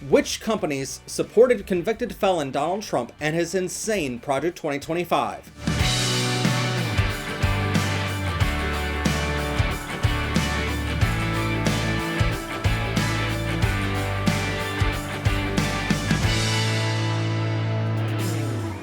Which companies supported convicted felon Donald Trump and his insane Project 2025?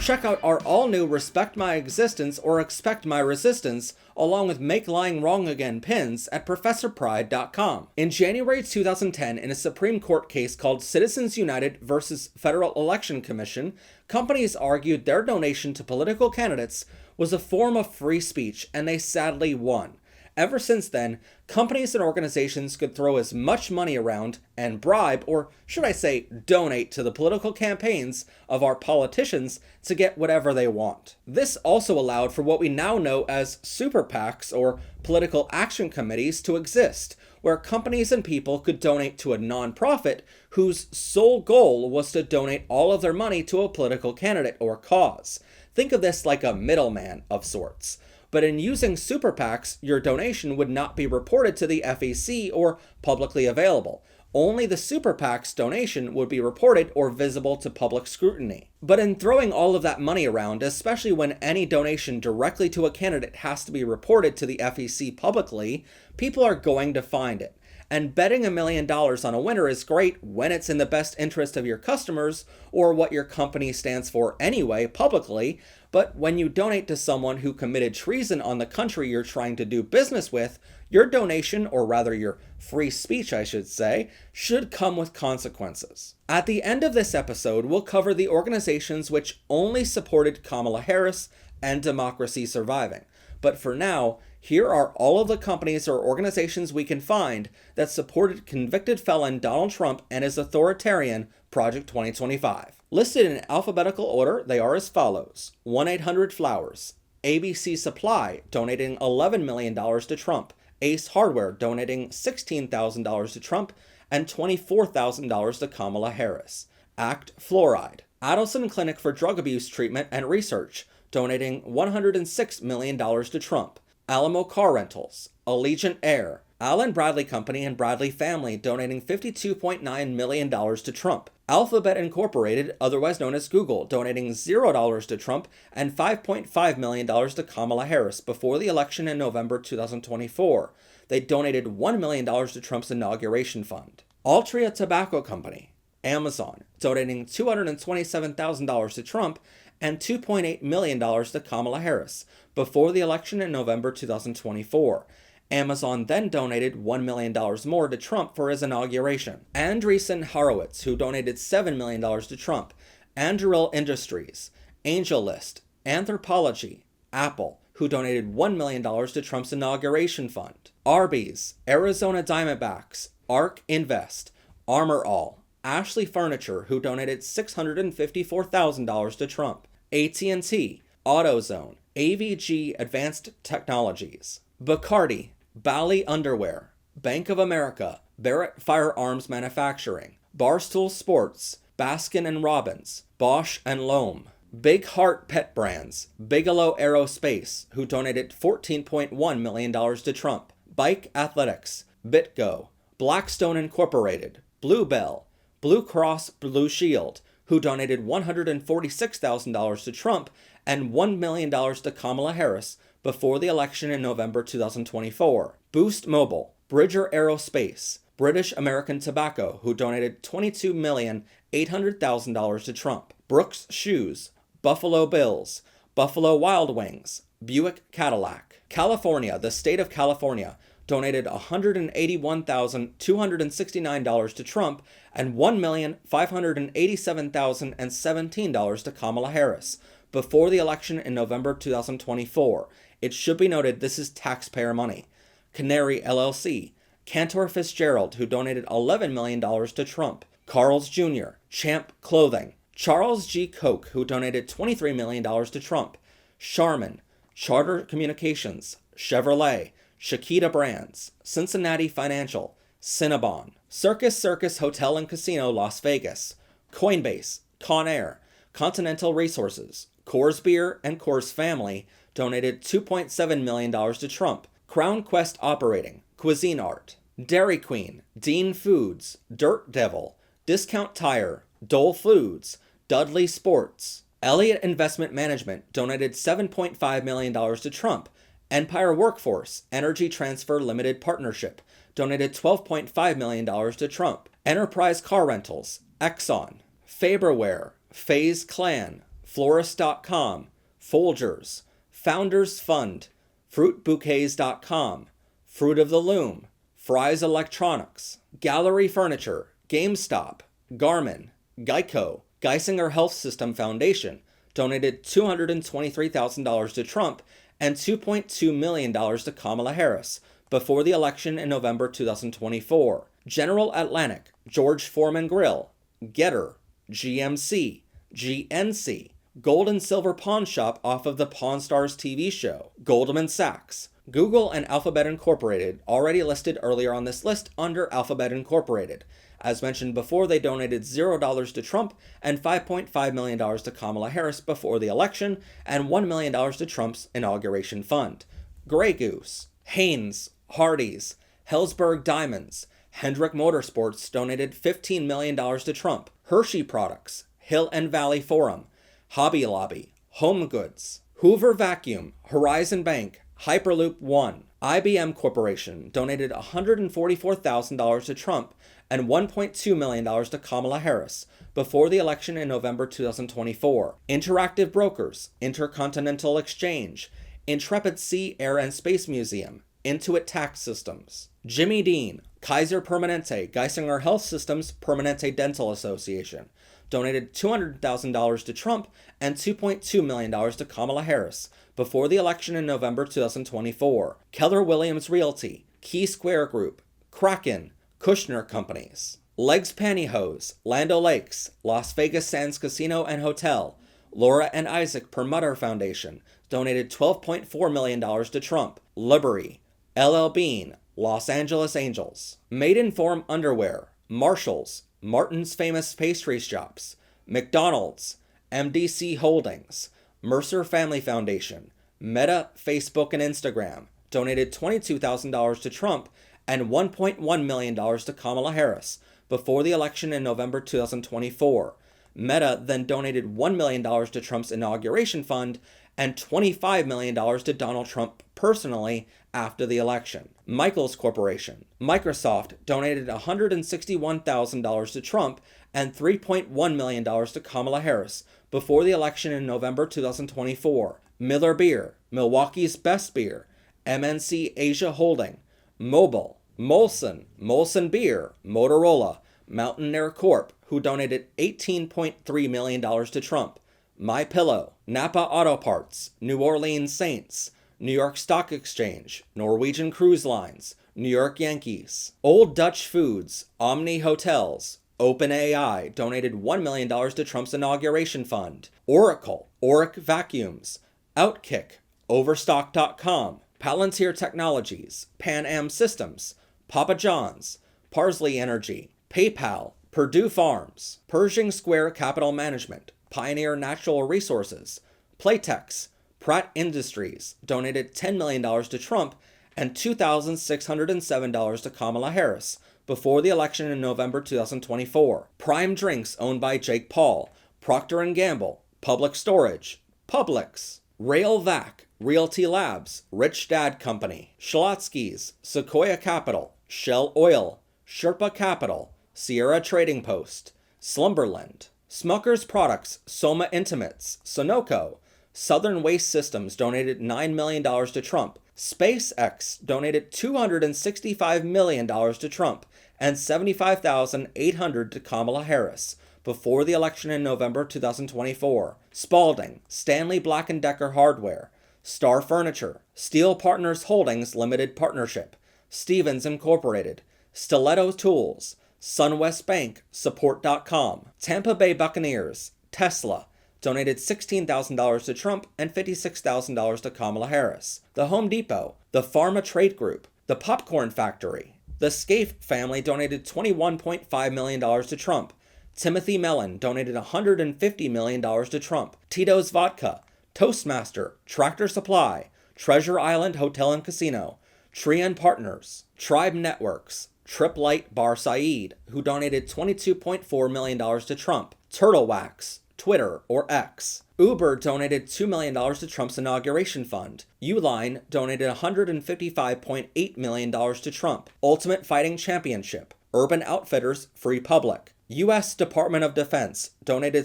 Check out our all-new Respect My Existence or Expect My Resistance, along with Make Lying Wrong Again pins at ProfessorPride.com. In January 2010, in a Supreme Court case called Citizens United versus Federal Election Commission, companies argued their donation to political candidates was a form of free speech, and they sadly won. Ever since then, companies and organizations could throw as much money around and bribe, or should I say donate, to the political campaigns of our politicians to get whatever they want. This also allowed for what we now know as super PACs, or political action committees, to exist, where companies and people could donate to a nonprofit whose sole goal was to donate all of their money to a political candidate or cause. Think of this like a middleman of sorts. But in using super PACs, your donation would not be reported to the FEC or publicly available. Only the super PAC's donation would be reported or visible to public scrutiny. But in throwing all of that money around, especially when any donation directly to a candidate has to be reported to the FEC publicly, people are going to find it. And betting $1 million on a winner is great when it's in the best interest of your customers or what your company stands for anyway, publicly. But when you donate to someone who committed treason on the country you're trying to do business with, your donation, or rather your free speech I should say, should come with consequences. At the end of this episode, we'll cover the organizations which only supported Kamala Harris and democracy surviving. But for now, here are all of the companies or organizations we can find that supported convicted felon Donald Trump and his authoritarian Project 2025. Listed in alphabetical order, they are as follows: 1-800-Flowers, ABC Supply donating $11 million to Trump, Ace Hardware donating $16,000 to Trump and $24,000 to Kamala Harris, Act Fluoride, Adelson Clinic for Drug Abuse Treatment and Research donating $106 million to Trump, Alamo Car Rentals, Allegiant Air, Allen Bradley Company and Bradley Family donating $52.9 million to Trump, Alphabet Incorporated, otherwise known as Google, donating $0 to Trump and $5.5 million to Kamala Harris before the election in November 2024. They donated $1 million to Trump's inauguration fund. Altria Tobacco Company, Amazon, donating $227,000 to Trump and $2.8 million to Kamala Harris before the election in November 2024. Amazon then donated $1 million more to Trump for his inauguration. Andreessen Horowitz, who donated $7 million to Trump. Anduril Industries, AngelList, Anthropology, Apple, who donated $1 million to Trump's inauguration fund. Arby's, Arizona Diamondbacks, ARK Invest, Armor All, Ashley Furniture, who donated $654,000 to Trump. AT&T, AutoZone, AVG Advanced Technologies, Bacardi, Bally Underwear, Bank of America, Barrett Firearms Manufacturing, Barstool Sports, Baskin & Robbins, Bosch & Lomb, Big Heart Pet Brands, Bigelow Aerospace, who donated $14.1 million to Trump, Bike Athletics, BitGo, Blackstone Incorporated, Bluebell, Blue Cross Blue Shield, who donated $146,000 to Trump and $1 million to Kamala Harris before the election in November 2024. Boost Mobile, Bridger Aerospace, British American Tobacco, who donated $22,800,000 to Trump. Brooks Shoes, Buffalo Bills, Buffalo Wild Wings, Buick Cadillac. California, the state of California, donated $181,269 to Trump and $1,587,017 to Kamala Harris before the election in November 2024. It should be noted this is taxpayer money. Canary LLC, Cantor Fitzgerald, who donated $11 million to Trump. Carl's Jr., Champ Clothing, Charles G. Koch, who donated $23 million to Trump. Charmin, Charter Communications, Chevrolet, Chiquita Brands, Cincinnati Financial, Cinnabon, Circus Circus Hotel and Casino Las Vegas, Coinbase, Conair, Continental Resources, Coors Beer and Coors Family donated $2.7 million to Trump. Crown Quest Operating, Cuisine Art, Dairy Queen, Dean Foods, Dirt Devil, Discount Tire, Dole Foods, Dudley Sports. Elliott Investment Management donated $7.5 million to Trump. Empire Workforce, Energy Transfer Limited Partnership, donated $12.5 million to Trump. Enterprise Car Rentals, Exxon. Faberware, FaZe Clan, Florist.com, Folgers, Founders Fund, FruitBouquets.com, Fruit of the Loom, Fry's Electronics, Gallery Furniture, GameStop, Garmin, Geico, Geisinger Health System Foundation donated $223,000 to Trump and $2.2 million to Kamala Harris before the election in November 2024. General Atlantic, George Foreman Grill, Getter, GMC, GNC, Gold and Silver Pawn Shop off of the Pawn Stars TV show, Goldman Sachs, Google and Alphabet Incorporated, already listed earlier on this list under Alphabet Incorporated. As mentioned before, they donated $0 to Trump and $5.5 million to Kamala Harris before the election, and $1 million to Trump's inauguration fund. Grey Goose, Hanes, Hardee's, Hellsberg Diamonds, Hendrick Motorsports donated $15 million to Trump. Hershey Products, Hill and Valley Forum, Hobby Lobby, Home Goods, Hoover Vacuum, Horizon Bank, Hyperloop One. IBM Corporation donated $144,000 to Trump and $1.2 million to Kamala Harris before the election in November 2024. Interactive Brokers, Intercontinental Exchange, Intrepid Sea, Air and Space Museum, Intuit Tax Systems. Jimmy Dean, Kaiser Permanente, Geisinger Health Systems Permanente Dental Association, donated $200,000 to Trump and $2.2 million to Kamala Harris before the election in November 2024. Keller Williams Realty, Key Square Group, Kraken, Kushner Companies. Legs Pantyhose, Land O'Lakes, Las Vegas Sands Casino and Hotel, Laura and Isaac Perlmutter Foundation, donated $12.4 million to Trump. Liberty, LL Bean, Los Angeles Angels. Maidenform Underwear, Marshalls, Martin's Famous Pastry Shops, McDonald's, MDC Holdings, Mercer Family Foundation, Meta, Facebook, and Instagram donated $22,000 to Trump and $1.1 million to Kamala Harris before the election in November 2024. Meta then donated $1 million to Trump's inauguration fund and $25 million to Donald Trump personally after the election. Michaels Corporation, Microsoft donated $161,000 to Trump and $3.1 million to Kamala Harris before the election in November 2024. Miller Beer, Milwaukee's Best Beer, MNC Asia Holding, Mobil, Molson Beer, Motorola, Mountaineer Corp., who donated $18.3 million to Trump, MyPillow, Napa Auto Parts, New Orleans Saints, New York Stock Exchange, Norwegian Cruise Lines, New York Yankees, Old Dutch Foods, Omni Hotels, OpenAI donated $1 million to Trump's inauguration fund, Oracle, Oric Vacuums, Outkick, Overstock.com, Palantir Technologies, Pan Am Systems, Papa John's, Parsley Energy, PayPal, Purdue Farms, Pershing Square Capital Management, Pioneer Natural Resources, Playtex, Pratt Industries donated $10 million to Trump and $2,607 to Kamala Harris before the election in November 2024. Prime Drinks, owned by Jake Paul, Procter & Gamble, Public Storage, Publix, Railvac, Realty Labs, Rich Dad Company, Schlotsky's, Sequoia Capital, Shell Oil, Sherpa Capital, Sierra Trading Post, Slumberland, Smucker's Products, Soma Intimates, Sunoco, Southern Waste Systems donated $9 million to Trump, SpaceX donated $265 million to Trump and $75,800 to Kamala Harris before the election in November 2024. Spalding, Stanley Black & Decker Hardware, Star Furniture, Steel Partners Holdings Limited Partnership, Stevens Incorporated, Stiletto Tools, SunWest Bank, Support.com, Tampa Bay Buccaneers, Tesla, donated $16,000 to Trump and $56,000 to Kamala Harris. The Home Depot, the Pharma Trade Group, the Popcorn Factory, the Scaife family donated $21.5 million to Trump. Timothy Mellon donated $150 million to Trump. Tito's Vodka, Toastmaster, Tractor Supply, Treasure Island Hotel and Casino, Trean Partners, Tribe Networks, Trip Light Bar Saeed, who donated $22.4 million to Trump. Turtle Wax, Twitter or X. Uber donated $2 million to Trump's inauguration fund. Uline donated $155.8 million to Trump. Ultimate Fighting Championship. Urban Outfitters Free Public. U.S. Department of Defense donated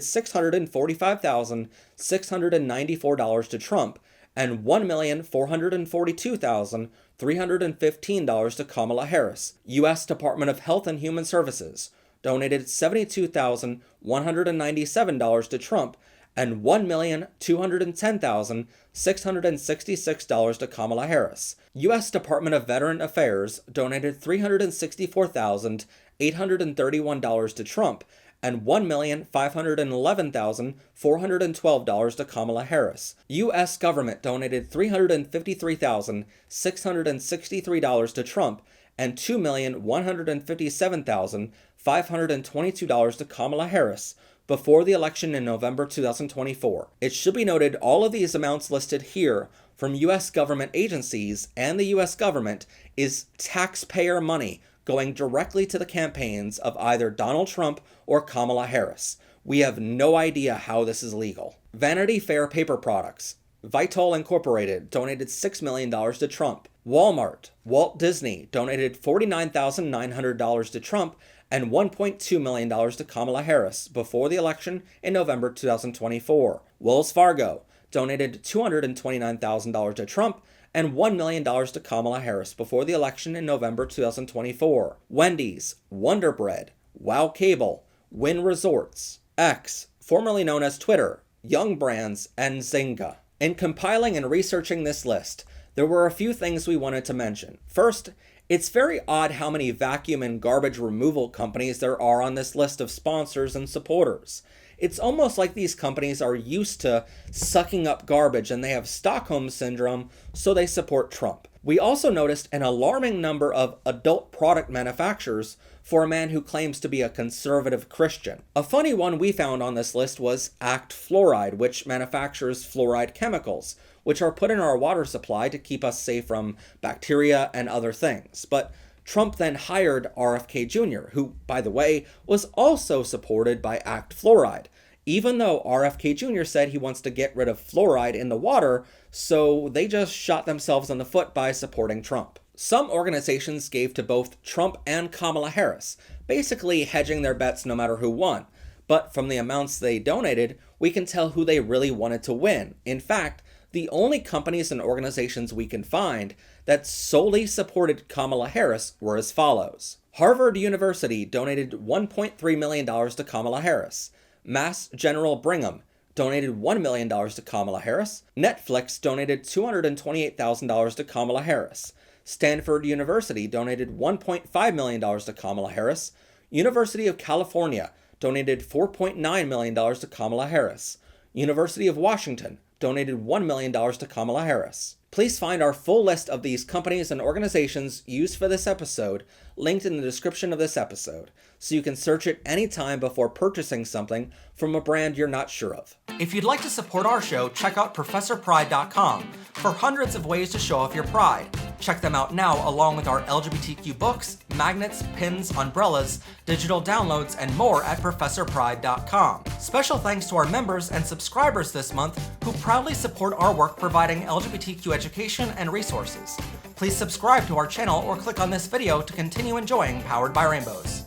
$645,694 to Trump and $1,442,315 to Kamala Harris. U.S. Department of Health and Human Services donated $72,197 to Trump and $1,210,666 to Kamala Harris. U.S. Department of Veteran Affairs donated $364,831 to Trump and $1,511,412 to Kamala Harris. U.S. government donated $353,663 to Trump and $2,157,522 to Kamala Harris before the election in November 2024. It should be noted all of these amounts listed here from U.S. government agencies and the U.S. government is taxpayer money going directly to the campaigns of either Donald Trump or Kamala Harris. We have no idea how this is legal. Vanity Fair paper products. Vitol Incorporated donated $6 million to Trump. Walmart, Walt Disney donated $49,900 to Trump and $1.2 million to Kamala Harris before the election in November 2024. Wells Fargo donated $229,000 to Trump and $1 million to Kamala Harris before the election in November 2024. Wendy's, Wonder Bread, Wow Cable, Wynn Resorts, X, formerly known as Twitter, Young Brands, and Zynga. In compiling and researching this list, there were a few things we wanted to mention. First, it's very odd how many vacuum and garbage removal companies there are on this list of sponsors and supporters. It's almost like these companies are used to sucking up garbage and they have Stockholm Syndrome, so they support Trump. We also noticed an alarming number of adult product manufacturers for a man who claims to be a conservative Christian. A funny one we found on this list was Act Fluoride, which manufactures fluoride chemicals, which are put in our water supply to keep us safe from bacteria and other things. But Trump then hired RFK Jr., who, by the way, was also supported by Act Fluoride, even though RFK Jr. said he wants to get rid of fluoride in the water, so they just shot themselves in the foot by supporting Trump. Some organizations gave to both Trump and Kamala Harris, basically hedging their bets no matter who won. But from the amounts they donated, we can tell who they really wanted to win. In fact, the only companies and organizations we can find that solely supported Kamala Harris were as follows. Harvard University donated $1.3 million to Kamala Harris. Mass General Brigham donated $1 million to Kamala Harris. Netflix donated $228,000 to Kamala Harris. Stanford University donated $1.5 million to Kamala Harris. University of California donated $4.9 million to Kamala Harris. University of Washington donated $1 million to Kamala Harris. Please find our full list of these companies and organizations used for this episode linked in the description of this episode, so you can search it anytime before purchasing something from a brand you're not sure of. If you'd like to support our show, check out ProfessorPride.com for hundreds of ways to show off your pride. Check them out now along with our LGBTQ books, magnets, pins, umbrellas, digital downloads, and more at ProfessorPride.com. Special thanks to our members and subscribers this month who proudly support our work providing LGBTQ education and resources. Please subscribe to our channel or click on this video to continue enjoying Powered by Rainbows.